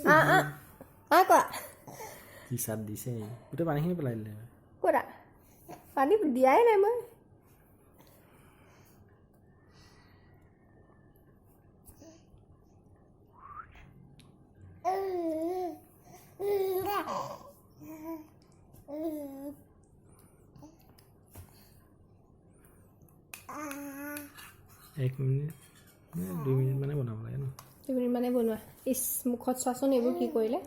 কোৱা কি চাট দিছে গোটেই পানীখিনি পেলাই দিলে ক'ৰা পানী দিয়াই নাই মই এক মিনিট 2 মিনিট মানে বনাব লাগে ন 2 মিনিট মানে বনোৱা ইছ মুখত চোৱাচোন এইবোৰ কি কৰিলে